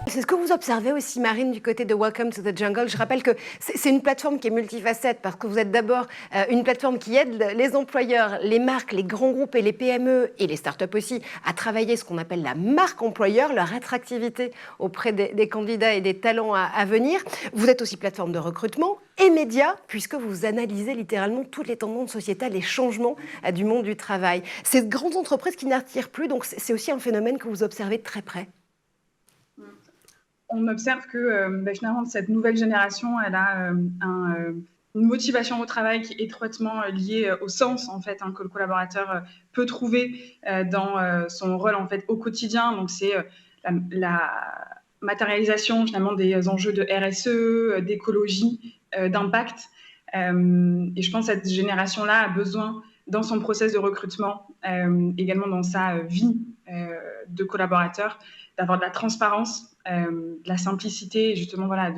C'est ce que vous observez aussi, Marine, du côté de Welcome to the Jungle. Je rappelle que c'est une plateforme qui est multifacette parce que vous êtes d'abord une plateforme qui aide les employeurs, les marques, les grands groupes et les PME et les startups aussi à travailler ce qu'on appelle la marque employeur, leur attractivité auprès des candidats et des talents à venir. Vous êtes aussi plateforme de recrutement et médias puisque vous analysez littéralement toutes les tendances sociétales, les changements du monde du travail. Ces grandes entreprises qui n'attirent plus, donc c'est aussi un phénomène que vous observez de très près. On observe que finalement, cette nouvelle génération, elle a une motivation au travail qui est étroitement liée au sens en fait, que le collaborateur peut trouver dans son rôle en fait, au quotidien. Donc, c'est la matérialisation finalement des enjeux de RSE, d'écologie, d'impact. Et je pense que cette génération-là a besoin, dans son process de recrutement, également dans sa vie de collaborateur, d'avoir de la transparence, de la simplicité, et justement, voilà,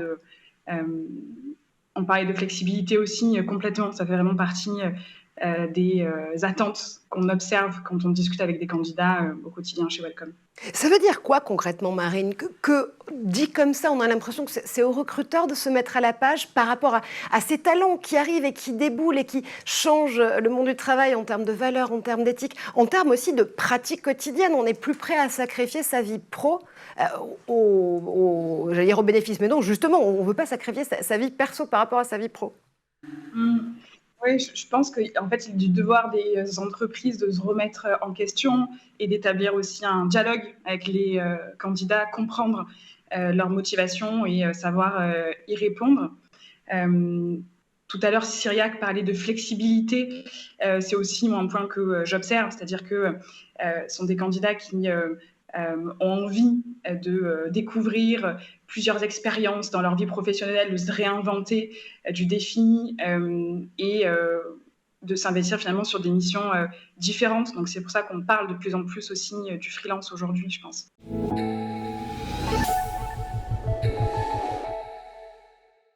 on parlait de flexibilité aussi, complètement. Ça fait vraiment partie des attentes qu'on observe quand on discute avec des candidats au quotidien chez Welcome. Ça veut dire quoi concrètement, Marine, que dit comme ça, on a l'impression que c'est aux recruteurs de se mettre à la page par rapport à ces talents qui arrivent et qui déboulent et qui changent le monde du travail en termes de valeurs, en termes d'éthique, en termes aussi de pratiques quotidiennes. On est plus prêt à sacrifier sa vie pro j'allais dire au bénéfice, mais non, justement, on ne veut pas sacrifier sa vie perso par rapport à sa vie pro. Oui, je pense qu'en fait, il est du devoir des entreprises de se remettre en question et d'établir aussi un dialogue avec les candidats, comprendre leurs motivations et savoir y répondre. Tout à l'heure, Cyriac parlait de flexibilité. C'est aussi moi, un point que j'observe, c'est-à-dire que ce sont des candidats qui ont envie de découvrir plusieurs expériences dans leur vie professionnelle, de se réinventer du défi et de s'investir finalement sur des missions différentes. Donc c'est pour ça qu'on parle de plus en plus aussi du freelance aujourd'hui, je pense.